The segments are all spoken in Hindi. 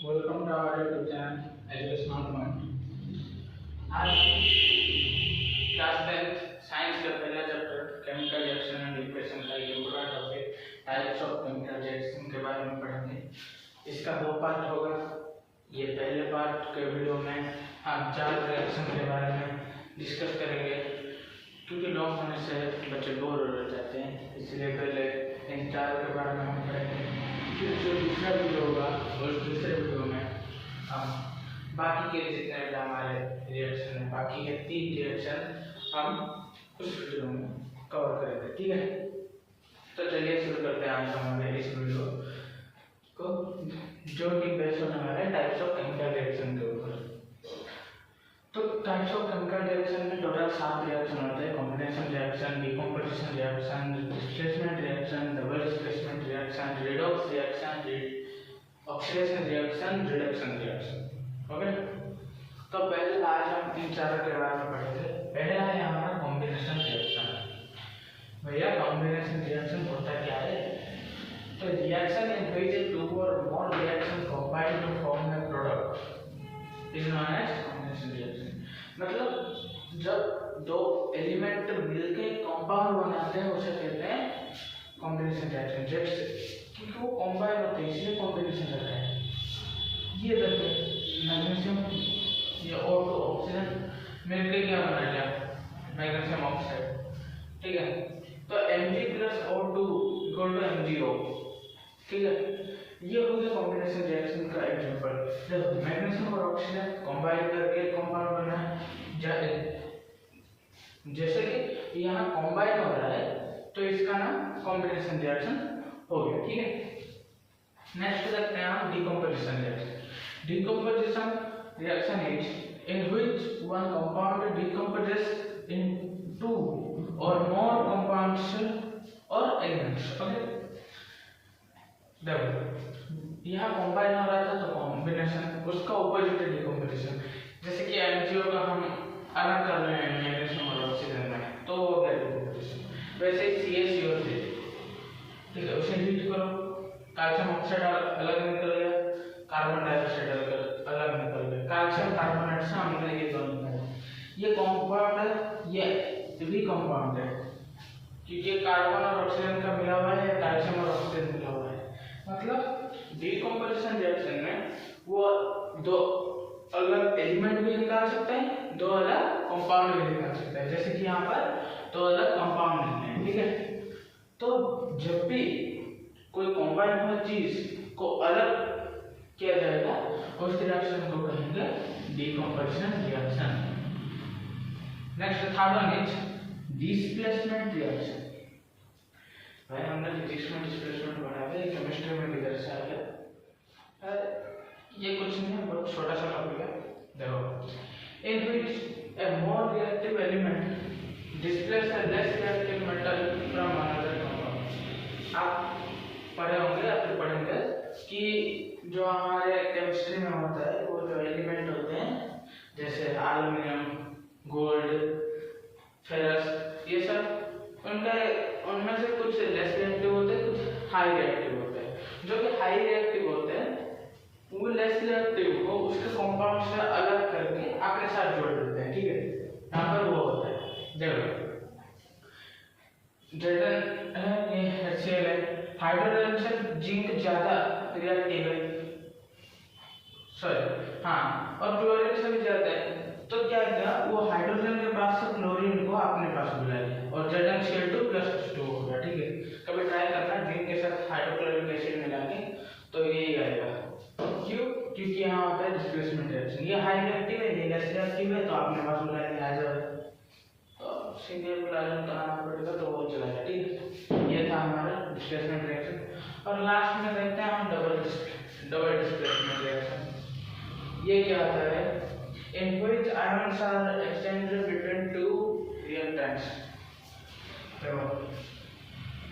Welcome to our YouTube channel Educational Point. आज क्लास 10 साइंस का पहला chapter chemical reaction and equation का ये पूरा topic types of chemical reaction के बारे में पढ़ेंगे। इसका दो पार्ट होगा। ये पहले पार्ट के वीडियो में हम चार रिएक्शन के बारे में डिस्कस करेंगे, क्योंकि लॉन्ग होने से बच्चे बोर हो जाते हैं, इसलिए पहले इन चार के बारे में हम पढ़ेंगे। फिर जो दूसरा वीडियो होगा उस दूसरे वीडियो में हम बाकी के जितने भी हमारे रिएक्शन है, बाकी के 3 रिएक्शन हम उस वीडियो में कवर करेंगे। ठीक है, तो चलिए शुरू करते हैं आज हमारे इस वीडियो को, जो कि बेस्ड होने वाला है टाइप्स ऑफ केमिकल रिएक्शन के ऊपर। तो टाइप्स ऑफ केमिकल रिएक्शन में टोटल 7 रिएक्शन होते हैं: combination reaction, decomposition reaction, displacement reaction, double displacement reaction, redox reaction, oxidation reaction, reduction reaction. Okay, तो पहले आज हम इन चारों के बारे में पढ़ेंगे। पहला है हमारा कॉम्बिनेशन रिएक्शन। भैया कॉम्बिनेशन रिएक्शन होता क्या है? तो reaction in which 2 or more reaction combine to form a product is known as combination reaction। मतलब जब दो एलिमेंट मिलके कंपाउंड बनाते हैं उसे कहते हैं कॉम्बिनेशन रिएक्शन। जैसे क्योंकि वो कंबाइन होते हैं इसलिए कॉम्बिनेशन रहता है। ये देखिए मैग्नीशियम ये O2 ऑक्सीजन मिलके क्या बना लिया, मैग्नीशियम ऑक्साइड। ठीक है, तो Mg + O2 = MgO। ठीक है, ये हो गया कॉम्बिनेशन रिएक्शन का एग्जांपल। देखो मैग्नीशियम और ऑक्सीजन कंबाइन करके कंपाउंड बना है। जैसे कि यहाँ कंबाइन हो रहा है तो इसका नाम कॉम्बिनेशन रिएक्शन हो गया। ठीक है, नेक्स्ट देखते हैं हम decomposition reaction. Decomposition reaction is in which one compound decomposes in 2 or more compounds or elements। Okay, देखो यहाँ कंबाइन हो रहा था तो कॉम्बिनेशन, उसका ऑपोजिट है डिकम्पोजिशन। जैसे कि MgO का हम अलग कर रहे हैं मैग्नीशियम और ऑक्सीजन में, तो वो गया डिकम्पोजिशन। वैसे ही CaCO से, ठीक है, उसे हीट करो, कैल्शियम ऑक्साइड अलग निकल गया, कार्बन डाइऑक्साइड अलग निकल गया, कैल्शियम कार्बोनेट से हमने ये दोनों निकाले। ये कंपाउंड है, ये भी कंपाउंड है, क्योंकि कार्बन और ऑक्सीजन का मिला हुआ है, कैल्शियम और ऑक्सीजन मिला हुआ है। मतलब डिकम्पोजिशन रिएक्शन में वो दो अलग एलिमेंट भी निकाल सकते हैं, 2 अलग कंपाउंड भी निकाल सकते हैं। जैसे कि यहाँ पर 2 अलग कंपाउंड निकले हैं। ठीक है, तो जब भी कोई कंबाइन हुआ चीज को अलग किया जाएगा उस रिएक्शन को कहेंगे decomposition reaction. Next third one is displacement reaction. भाई हमने फिजिक्स में डिस्प्लेसमेंट पढ़ा है, केमिस्ट्री में भी दर्शा है। ये कुछ नहीं है, बहुत छोटा सा टॉपिक है। देखो in which A more reactive element displace a less reactive metal from another compound. आप पढ़े होंगे या फिर पढ़ेंगे कि जो हमारे केमिस्ट्री में होता है वो जो एलिमेंट होते हैं जैसे एल्युमिनियम, गोल्ड, फेरस, ये सब उनमें से कुछ लेस रिएक्टिव होते हैं, कुछ हाई रिएक्टिव होते हैं। जो कि हाई रिएक्टिव होते हैं वो लेस रिएक्टिव को उसके कंपाउंड से अलग करके अपने साथ जोड़ देते हैं। ठीक है, यहाँ पर वो होता है, देखो जर्टन है, ये HCl है। हाइड्रोजन से जिंक ज्यादा रिएक्टिव है, सॉरी हाँ, और क्लोरीन से भी ज्यादा है। तो क्या किया, वो हाइड्रोजन के पास से क्लोरीन को अपने पास बुला लिया और ZnCl2+H2 हो गया। ठीक है, कभी ट्राई करना जिंक के साथ हाइड्रोक्लोरिक एसिड मिला के, तो यही आएगा। क्यों? क्योंकि यहाँ होता है डिस्प्लेसमेंट रिएक्शन। ये हाई रिएक्टिव है, ये लेस रिएक्टिव है, तो अपने पास बुला लिया आ जाए, तो सीनियर बुलाने तो आना पड़ेगा, तो वो चला गया। ठीक है, ये था हमारा डिस्प्लेसमेंट रिएक्शन। और लास्ट में देखते हैं हम डबल डिस्प्लेसमेंट रिएक्शन। ये क्या होता है? In which ions are exchanged between 2 reactants। देखो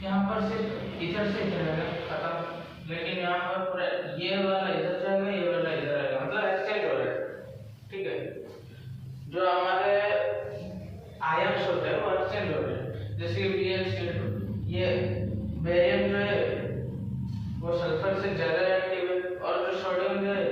यहाँ पर सिर्फ इधर से इधर है खत्म, लेकिन यहाँ पर पूरा ये वाला इधर जाएगा, ये वाला इधर आएगा, मतलब एक्सचेंज हो रहा है। ठीक है, जो हमारे आयंस होते हैं वो एक्सचेंज हो रहे हैं। जैसे कि BnCl2, ये बेरियम जो है वो सल्फर से ज्यादा रिएक्टिव है, और जो सोडियम जो है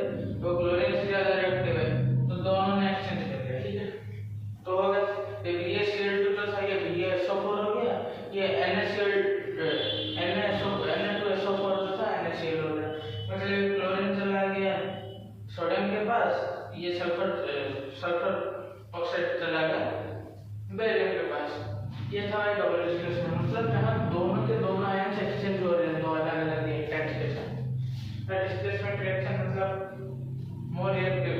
डिस्प्लेसमेंट रिएक्शन मतलब मोर रिएक्टिव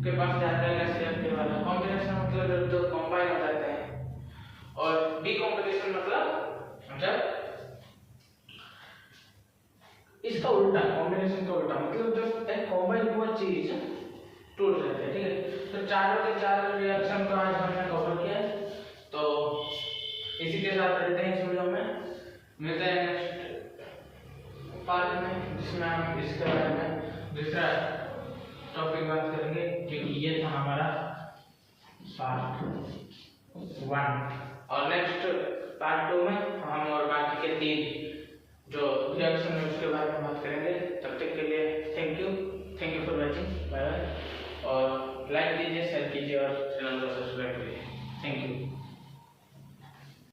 के पास ज्यादा है लेस रिएक्टिव वाला। कॉम्बिनेशन मतलब जो कंबाइन हो जाते हैं। और डीकॉम्पोजिशन मतलब इसका उल्टा, कॉम्बिनेशन का उल्टा मतलब जब एक कंबाइन हुआ चीज टूट जाती है, ठीक है। तो चारों के चारों रिएक्शन को आज हमने कवर किया है। तो इसी के साथ रहते हैं इस वीडियो में, मिलते हैं नेक्स्ट पार्ट में जिसमें हम इसके बारे में दूसरा टॉपिक बात करेंगे, क्योंकि ये था हमारा पार्ट 1। और नेक्स्ट पार्ट 2 में हम और बाकी के 3 जो रिएक्शन है उसके बारे में बात करेंगे। तब तक के लिए thank you for watching, bye bye. और लाइक कीजिए, शेयर कीजिए और चैनल को सब्सक्राइब कीजिए। Thank you.